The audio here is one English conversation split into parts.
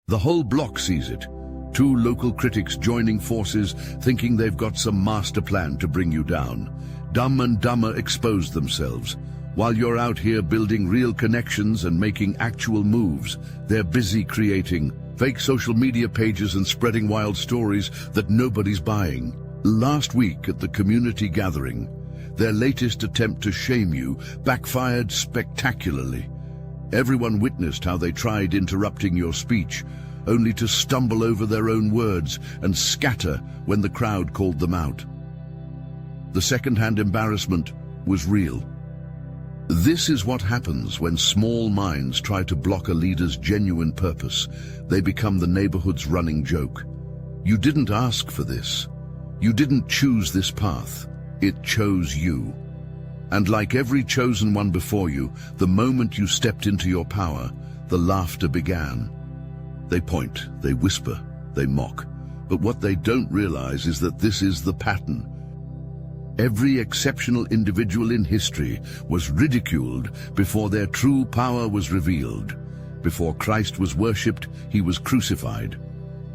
The whole block sees it. Two local critics joining forces, thinking they've got some master plan to bring you down. Dumb and Dumber expose themselves. While you're out here building real connections and making actual moves, they're busy creating fake social media pages and spreading wild stories that nobody's buying. Last week at the community gathering, their latest attempt to shame you backfired spectacularly. Everyone witnessed how they tried interrupting your speech, only to stumble over their own words and scatter when the crowd called them out. The second-hand embarrassment was real. This is what happens when small minds try to block a leader's genuine purpose. They become the neighborhood's running joke. You didn't ask for this. You didn't choose this path. It chose you. And like every chosen one before you, the moment you stepped into your power, the laughter began. They point, they whisper, they mock. But what they don't realize is that this is the pattern. Every exceptional individual in history was ridiculed before their true power was revealed. Before Christ was worshipped, he was crucified.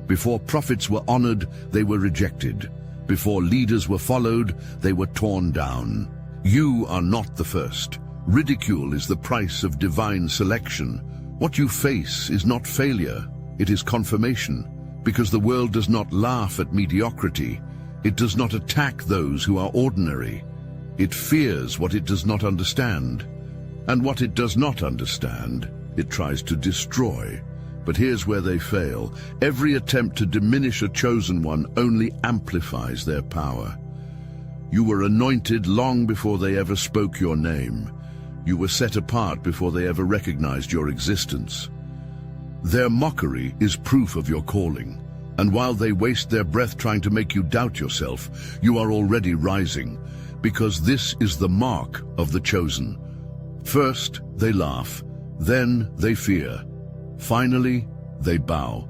Before prophets were honored, they were rejected. Before leaders were followed, they were torn down. You are not the first. Ridicule is the price of divine selection. What you face is not failure, it is confirmation, because the world does not laugh at mediocrity. It does not attack those who are ordinary. It fears what it does not understand. And what it does not understand, it tries to destroy. But here's where they fail. Every attempt to diminish a chosen one only amplifies their power. You were anointed long before they ever spoke your name. You were set apart before they ever recognized your existence. Their mockery is proof of your calling. And while they waste their breath trying to make you doubt yourself, you are already rising, because this is the mark of the chosen. First, they laugh. Then they fear. Finally, they bow.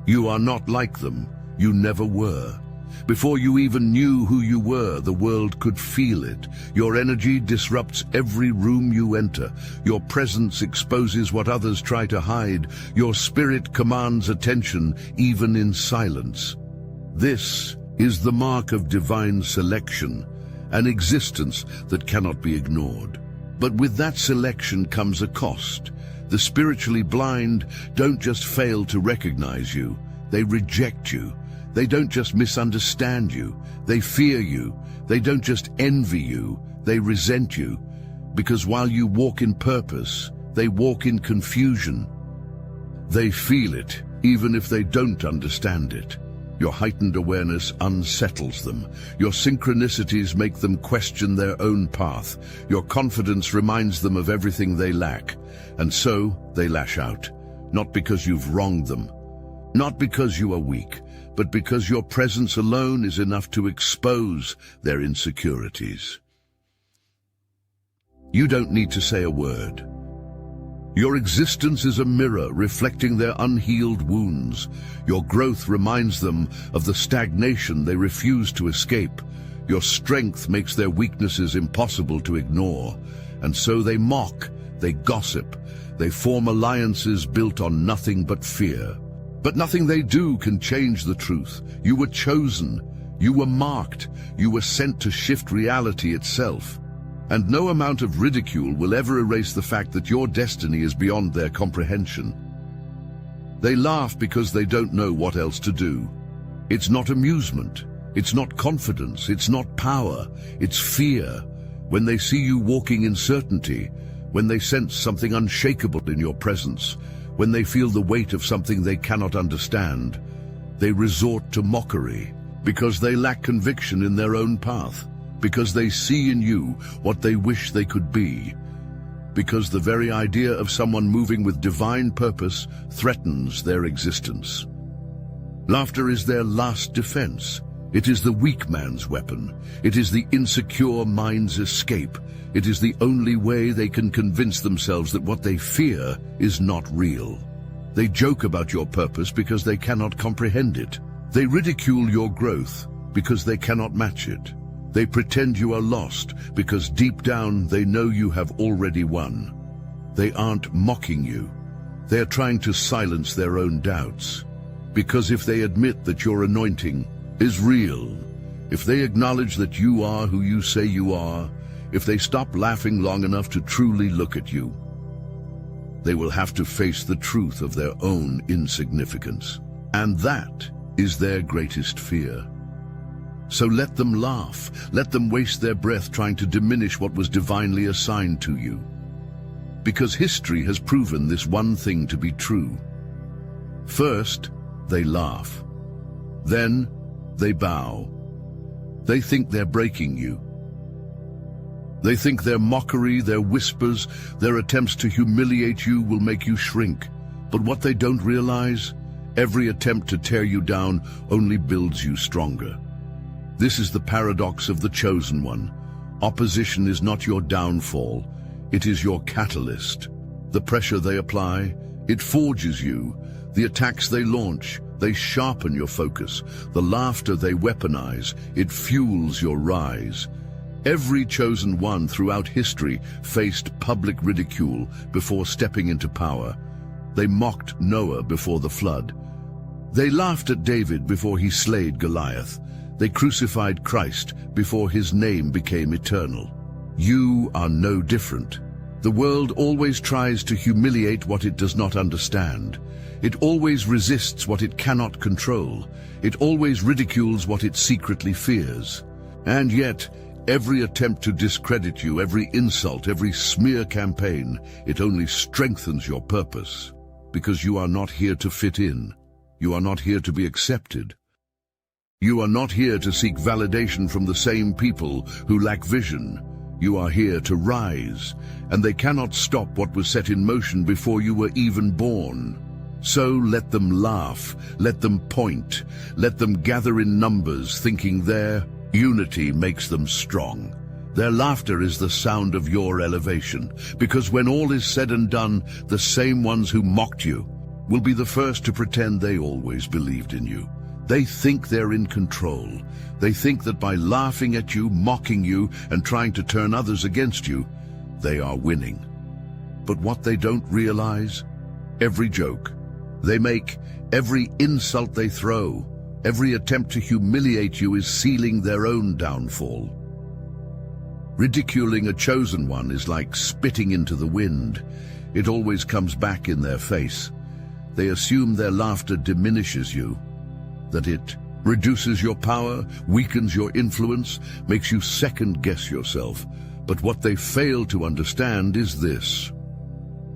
You are not like them. You never were. Before you even knew who you were, the world could feel it. Your energy disrupts every room you enter. Your presence exposes what others try to hide. Your spirit commands attention, even in silence. This is the mark of divine selection, an existence that cannot be ignored. But with that selection comes a cost. The spiritually blind don't just fail to recognize you, they reject you. They don't just misunderstand you, they fear you. They don't just envy you, they resent you. Because while you walk in purpose, they walk in confusion. They feel it, even if they don't understand it. Your heightened awareness unsettles them. Your synchronicities make them question their own path. Your confidence reminds them of everything they lack. And so they lash out, not because you've wronged them, not because you are weak, but because your presence alone is enough to expose their insecurities. You don't need to say a word. Your existence is a mirror reflecting their unhealed wounds. Your growth reminds them of the stagnation they refuse to escape. Your strength makes their weaknesses impossible to ignore. And so they mock, they gossip, they form alliances built on nothing but fear. But nothing they do can change the truth. You were chosen, you were marked, you were sent to shift reality itself. And no amount of ridicule will ever erase the fact that your destiny is beyond their comprehension. They laugh because they don't know what else to do. It's not amusement, it's not confidence, it's not power, it's fear. When they see you walking in certainty, when they sense something unshakable in your presence, when they feel the weight of something they cannot understand, they resort to mockery because they lack conviction in their own path, because they see in you what they wish they could be, because the very idea of someone moving with divine purpose threatens their existence. Laughter is their last defense. It is the weak man's weapon. It is the insecure mind's escape. It is the only way they can convince themselves that what they fear is not real. They joke about your purpose because they cannot comprehend it. They ridicule your growth because they cannot match it. They pretend you are lost because deep down they know you have already won. They aren't mocking you. They are trying to silence their own doubts. Because if they admit that your anointing is real, if they acknowledge that you are who you say you are, if they stop laughing long enough to truly look at you, they will have to face the truth of their own insignificance. And that is their greatest fear. So let them laugh, let them waste their breath trying to diminish what was divinely assigned to you. Because history has proven this one thing to be true. First, they laugh. Then, they bow. They think they're breaking you. They think their mockery, their whispers, their attempts to humiliate you will make you shrink. But what they don't realize, every attempt to tear you down only builds you stronger. This is the paradox of the chosen one. Opposition is not your downfall. It is your catalyst. The pressure they apply, it forges you. The attacks they launch, they sharpen your focus. The laughter they weaponize, it fuels your rise. Every chosen one throughout history faced public ridicule before stepping into power. They mocked Noah before the flood. They laughed at David before he slayed Goliath. They crucified Christ before his name became eternal. You are no different. The world always tries to humiliate what it does not understand. It always resists what it cannot control. It always ridicules what it secretly fears. And yet, every attempt to discredit you, every insult, every smear campaign, it only strengthens your purpose. Because you are not here to fit in. You are not here to be accepted. You are not here to seek validation from the same people who lack vision. You are here to rise, and they cannot stop what was set in motion before you were even born. So let them laugh, let them point, let them gather in numbers, thinking their unity makes them strong. Their laughter is the sound of your elevation, because when all is said and done, the same ones who mocked you will be the first to pretend they always believed in you. They think they're in control. They think that by laughing at you, mocking you, and trying to turn others against you, they are winning. But what they don't realize, every joke they make, every insult they throw, every attempt to humiliate you is sealing their own downfall. Ridiculing a chosen one is like spitting into the wind. It always comes back in their face. They assume their laughter diminishes you, that it reduces your power, weakens your influence, makes you second-guess yourself. But what they fail to understand is this.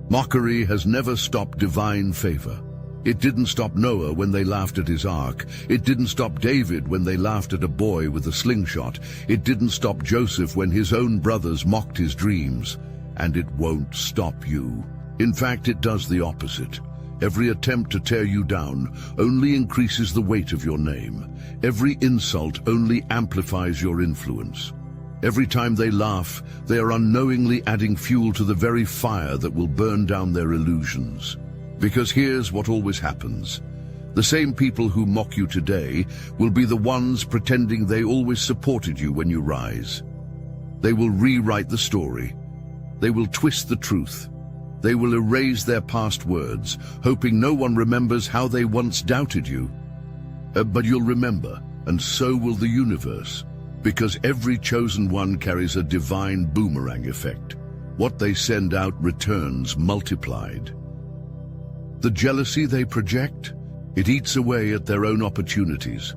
Mockery has never stopped divine favor. It didn't stop Noah when they laughed at his ark. It didn't stop David when they laughed at a boy with a slingshot. It didn't stop Joseph when his own brothers mocked his dreams. And it won't stop you. In fact, it does the opposite. Every attempt to tear you down only increases the weight of your name. Every insult only amplifies your influence. Every time they laugh, they are unknowingly adding fuel to the very fire that will burn down their illusions. Because here's what always happens. The same people who mock you today will be the ones pretending they always supported you when you rise. They will rewrite the story. They will twist the truth. They will erase their past words, hoping no one remembers how they once doubted you. But you'll remember, and so will the universe, because every chosen one carries a divine boomerang effect. What they send out returns multiplied. The jealousy they project, it eats away at their own opportunities.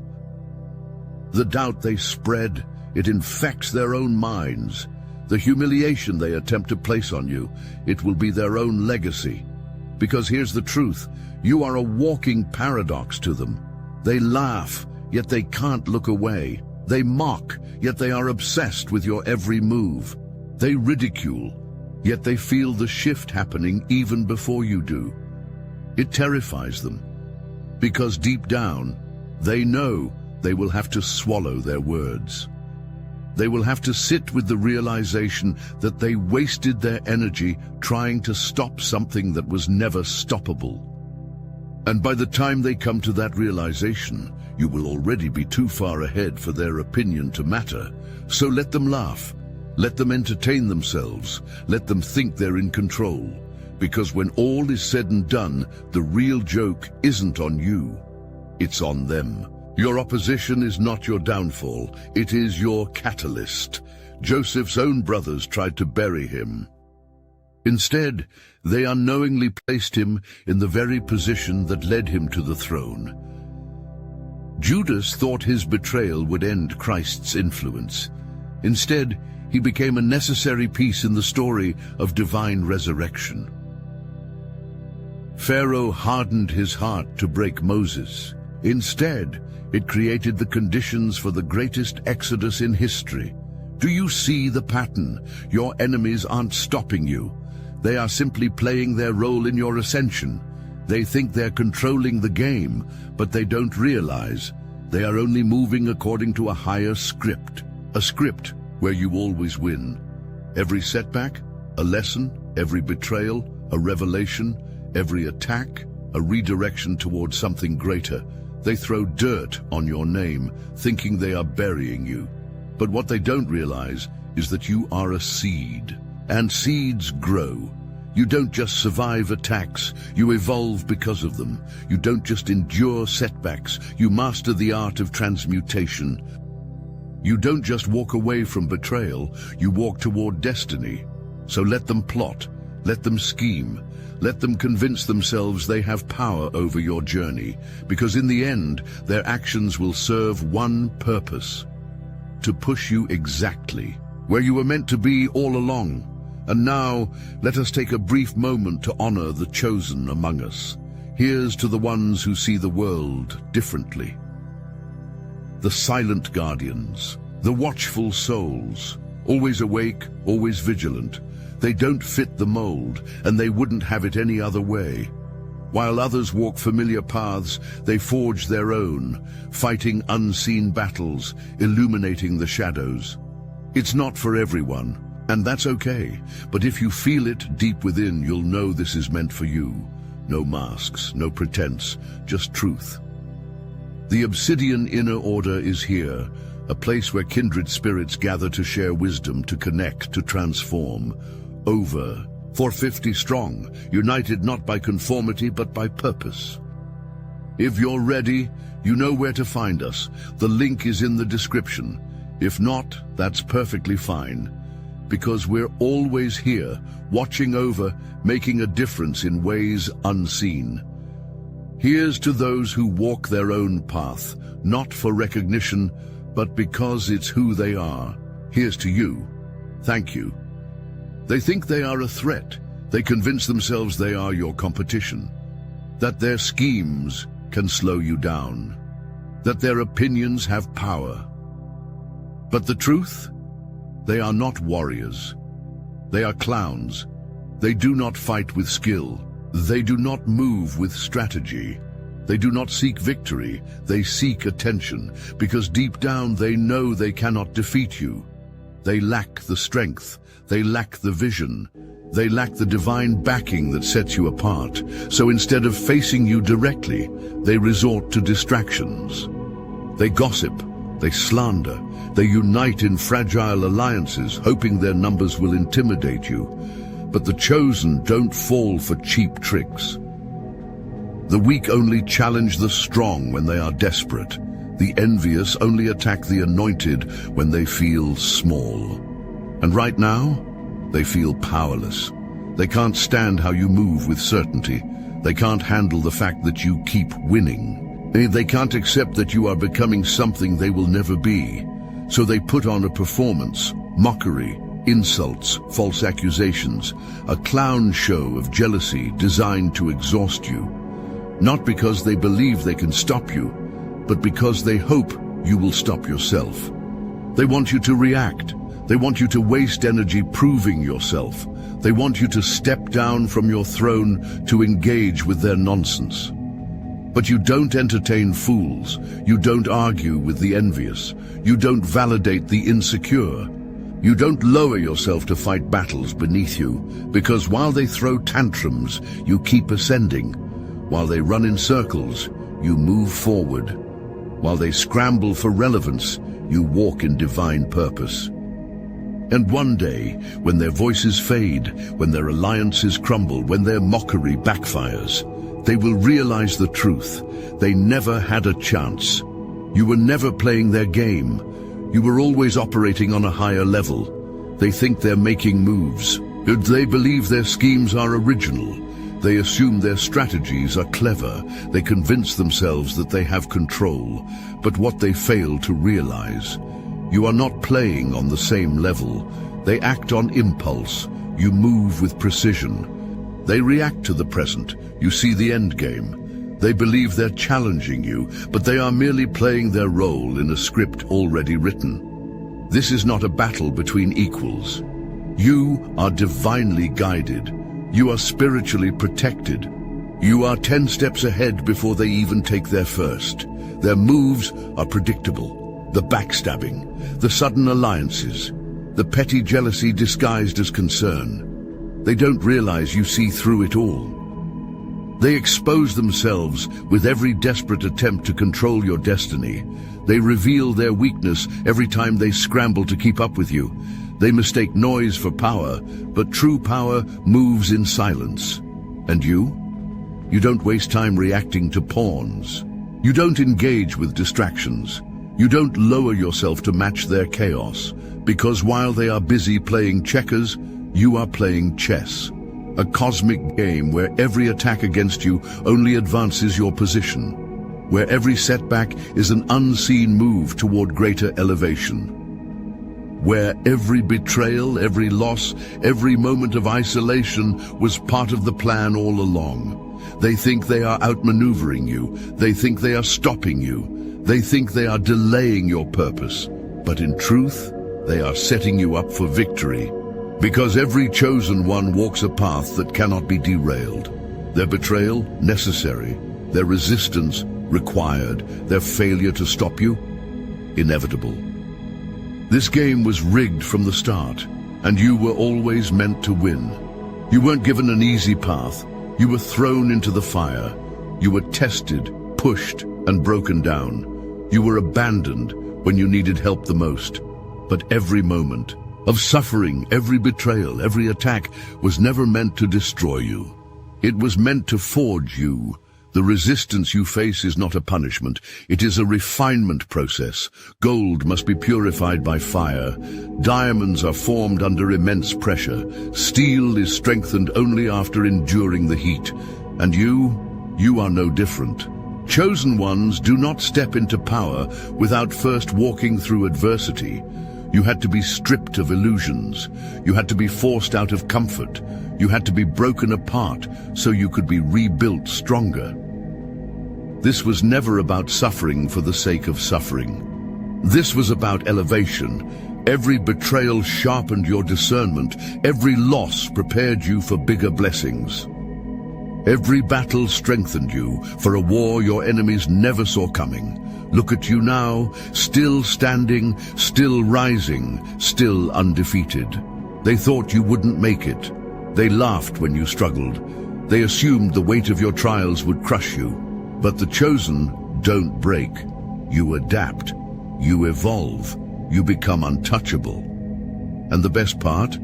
The doubt they spread, it infects their own minds. The humiliation they attempt to place on you, it will be their own legacy. Because here's the truth, you are a walking paradox to them. They laugh, yet they can't look away. They mock, yet they are obsessed with your every move. They ridicule, yet they feel the shift happening even before you do. It terrifies them, because deep down, they know they will have to swallow their words. They will have to sit with the realization that they wasted their energy trying to stop something that was never stoppable. And by the time they come to that realization, you will already be too far ahead for their opinion to matter. So let them laugh. Let them entertain themselves. Let them think they're in control. Because when all is said and done, the real joke isn't on you, it's on them. Your opposition is not your downfall, it is your catalyst. Joseph's own brothers tried to bury him. Instead, they unknowingly placed him in the very position that led him to the throne. Judas thought his betrayal would end Christ's influence. Instead, he became a necessary piece in the story of divine resurrection. Pharaoh hardened his heart to break Moses. Instead, it created the conditions for the greatest exodus in history. Do you see the pattern? Your enemies aren't stopping you. They are simply playing their role in your ascension. They think they're controlling the game, but they don't realize they are only moving according to a higher script. A script where you always win. Every setback, a lesson. Every betrayal, a revelation. Every attack, a redirection towards something greater. They throw dirt on your name, thinking they are burying you. But what they don't realize is that you are a seed, and seeds grow. You don't just survive attacks, you evolve because of them. You don't just endure setbacks, you master the art of transmutation. You don't just walk away from betrayal, you walk toward destiny. So let them plot, let them scheme, let them convince themselves they have power over your journey, because in the end, their actions will serve one purpose: to push you exactly where you were meant to be all along. And now, let us take a brief moment to honor the chosen among us. Here's to the ones who see the world differently. The silent guardians, the watchful souls, always awake, always vigilant. They don't fit the mold, and they wouldn't have it any other way. While others walk familiar paths, they forge their own, fighting unseen battles, illuminating the shadows. It's not for everyone, and that's okay. But if you feel it deep within, you'll know this is meant for you. No masks, no pretense, just truth. The Obsidian Inner Order is here, a place where kindred spirits gather to share wisdom, to connect, to transform. Over 450 strong, united not by conformity but by purpose. If you're ready, you know where to find us. The link is in the description. If not, that's perfectly fine, because we're always here, watching over, making a difference in ways unseen. Here's to those who walk their own path, not for recognition, but because it's who they are. Here's to you. Thank you. They think they are a threat. They convince themselves they are your competition, that their schemes can slow you down, that their opinions have power. But the truth? They are not warriors. They are clowns. They do not fight with skill. They do not move with strategy. They do not seek victory. They seek attention, because deep down they know they cannot defeat you. They lack the strength. They lack the vision. They lack the divine backing that sets you apart. So instead of facing you directly, they resort to distractions. They gossip. They slander. They unite in fragile alliances, hoping their numbers will intimidate you. But the chosen don't fall for cheap tricks. The weak only challenge the strong when they are desperate. The envious only attack the anointed when they feel small. And right now, they feel powerless. They can't stand how you move with certainty. They can't handle the fact that you keep winning. They can't accept that you are becoming something they will never be. So they put on a performance, mockery, insults, false accusations, a clown show of jealousy designed to exhaust you. Not because they believe they can stop you, but because they hope you will stop yourself. They want you to react. They want you to waste energy proving yourself. They want you to step down from your throne to engage with their nonsense. But you don't entertain fools. You don't argue with the envious. You don't validate the insecure. You don't lower yourself to fight battles beneath you, because while they throw tantrums, you keep ascending. While they run in circles, you move forward. While they scramble for relevance, you walk in divine purpose. And one day, when their voices fade, when their alliances crumble, when their mockery backfires, they will realize the truth. They never had a chance. You were never playing their game. You were always operating on a higher level. They think they're making moves. They believe their schemes are original. They assume their strategies are clever. They convince themselves that they have control. But what they fail to realize, you are not playing on the same level. They act on impulse. You move with precision. They react to the present. You see the end game. They believe they're challenging you, but they are merely playing their role in a script already written. This is not a battle between equals. You are divinely guided. You are spiritually protected. You are 10 steps ahead before they even take their first. Their moves are predictable. The backstabbing, the sudden alliances, the petty jealousy disguised as concern. They don't realize you see through it all. They expose themselves with every desperate attempt to control your destiny. They reveal their weakness every time they scramble to keep up with you. They mistake noise for power, but true power moves in silence. And you? You don't waste time reacting to pawns. You don't engage with distractions. You don't lower yourself to match their chaos, because while they are busy playing checkers, you are playing chess. A cosmic game where every attack against you only advances your position, where every setback is an unseen move toward greater elevation, where every betrayal, every loss, every moment of isolation was part of the plan all along. They think they are outmaneuvering you. They think they are stopping you. They think they are delaying your purpose. But in truth, they are setting you up for victory. Because every chosen one walks a path that cannot be derailed. Their betrayal, necessary. Their resistance, required. Their failure to stop you, inevitable. This game was rigged from the start, and you were always meant to win. You weren't given an easy path. You were thrown into the fire. You were tested, pushed, and broken down. You were abandoned when you needed help the most. But every moment of suffering, every betrayal, every attack was never meant to destroy you. It was meant to forge you. The resistance you face is not a punishment. It is a refinement process. Gold must be purified by fire. Diamonds are formed under immense pressure. Steel is strengthened only after enduring the heat. And you are no different. Chosen ones do not step into power without first walking through adversity. You had to be stripped of illusions. You had to be forced out of comfort. You had to be broken apart so you could be rebuilt stronger. This was never about suffering for the sake of suffering. This was about elevation. Every betrayal sharpened your discernment. Every loss prepared you for bigger blessings. Every battle strengthened you for a war your enemies never saw coming. Look at you now, still standing, still rising, still undefeated. They thought you wouldn't make it. They laughed when you struggled. They assumed the weight of your trials would crush you. But the chosen don't break. You adapt. You evolve. You become untouchable. And the best part?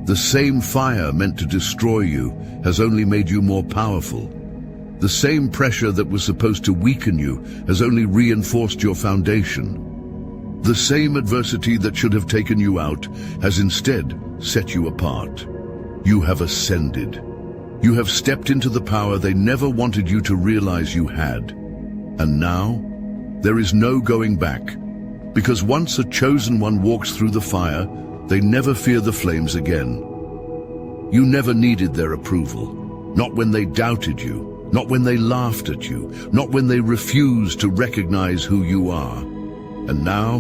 The same fire meant to destroy you has only made you more powerful. The same pressure that was supposed to weaken you has only reinforced your foundation. The same adversity that should have taken you out has instead set you apart. You have ascended. You have stepped into the power they never wanted you to realize you had. And now, there is no going back. Because once a chosen one walks through the fire, they never fear the flames again. You never needed their approval. Not when they doubted you. Not when they laughed at you. Not when they refused to recognize who you are. And now,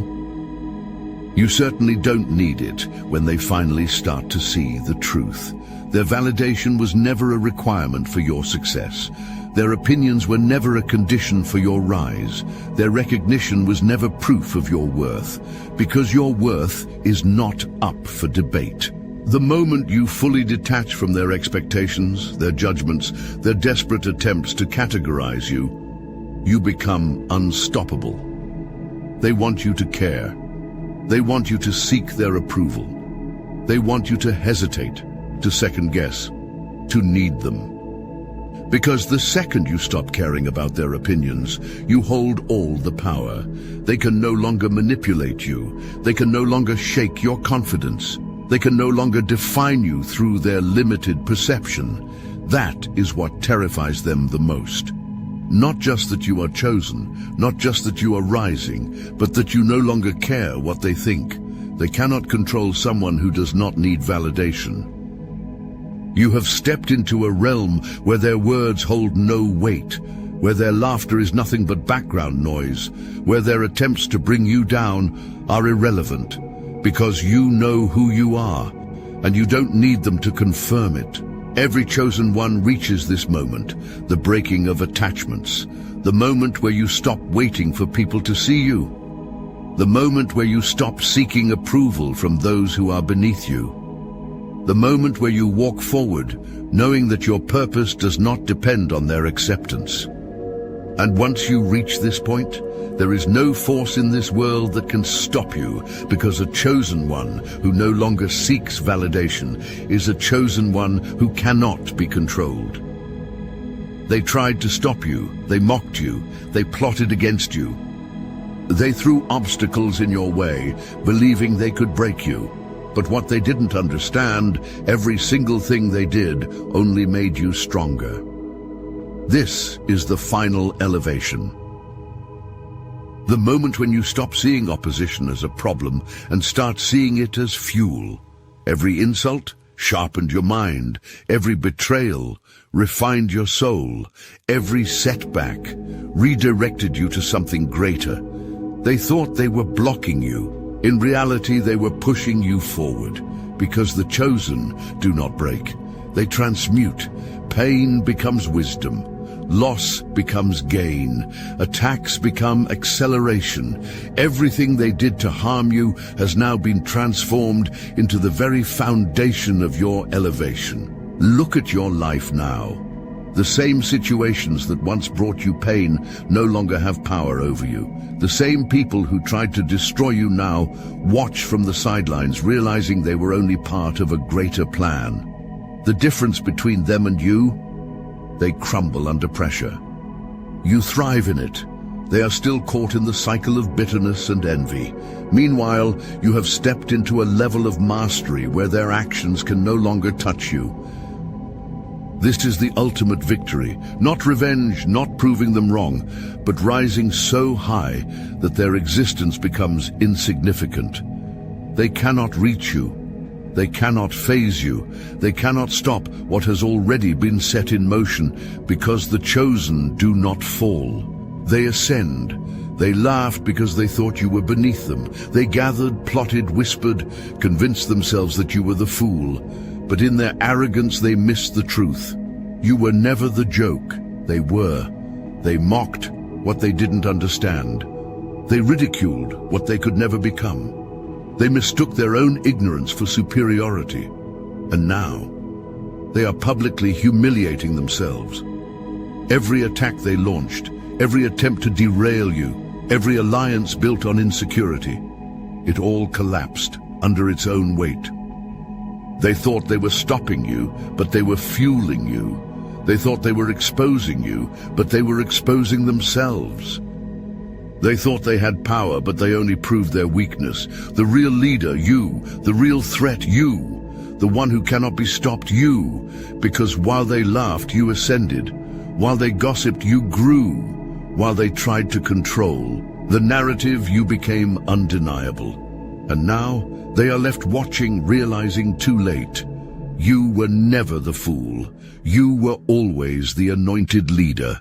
you certainly don't need it when they finally start to see the truth. Their validation was never a requirement for your success. Their opinions were never a condition for your rise. Their recognition was never proof of your worth, because your worth is not up for debate. The moment you fully detach from their expectations, their judgments, their desperate attempts to categorize you, you become unstoppable. They want you to care. They want you to seek their approval. They want you to hesitate, to second guess, to need them. Because the second you stop caring about their opinions, you hold all the power. They can no longer manipulate you. They can no longer shake your confidence. They can no longer define you through their limited perception. That is what terrifies them the most. Not just that you are chosen, not just that you are rising, but that you no longer care what they think. They cannot control someone who does not need validation. You have stepped into a realm where their words hold no weight, where their laughter is nothing but background noise, where their attempts to bring you down are irrelevant, because you know who you are, and you don't need them to confirm it. Every chosen one reaches this moment, the breaking of attachments, the moment where you stop waiting for people to see you, the moment where you stop seeking approval from those who are beneath you, the moment where you walk forward, knowing that your purpose does not depend on their acceptance. And once you reach this point, there is no force in this world that can stop you, because a chosen one who no longer seeks validation is a chosen one who cannot be controlled. They tried to stop you, they mocked you, they plotted against you. They threw obstacles in your way, believing they could break you. But what they didn't understand, every single thing they did only made you stronger. This is the final elevation. The moment when you stop seeing opposition as a problem and start seeing it as fuel. Every insult sharpened your mind. Every betrayal refined your soul. Every setback redirected you to something greater. They thought they were blocking you. In reality, they were pushing you forward, because the chosen do not break. They transmute. Pain becomes wisdom. Loss becomes gain. Attacks become acceleration. Everything they did to harm you has now been transformed into the very foundation of your elevation. Look at your life now. The same situations that once brought you pain no longer have power over you. The same people who tried to destroy you now watch from the sidelines, realizing they were only part of a greater plan. The difference between them and you? They crumble under pressure. You thrive in it. They are still caught in the cycle of bitterness and envy. Meanwhile, you have stepped into a level of mastery where their actions can no longer touch you. This is the ultimate victory, not revenge, not proving them wrong, but rising so high that their existence becomes insignificant. They cannot reach you. They cannot phase you. They cannot stop what has already been set in motion, because the chosen do not fall. They ascend. They laughed because they thought you were beneath them. They gathered, plotted, whispered, convinced themselves that you were the fool. But in their arrogance they missed the truth. You were never the joke. They were. They mocked what they didn't understand. They ridiculed what they could never become. They mistook their own ignorance for superiority. And now, they are publicly humiliating themselves. Every attack they launched, every attempt to derail you, every alliance built on insecurity, it all collapsed under its own weight. They thought they were stopping you, but they were fueling you. They thought they were exposing you, but they were exposing themselves. They thought they had power, but they only proved their weakness. The real leader, you. The real threat, you. The one who cannot be stopped, you. Because while they laughed, you ascended. While they gossiped, you grew. While they tried to control the narrative, you became undeniable. And now, they are left watching, realizing too late. You were never the fool. You were always the anointed leader.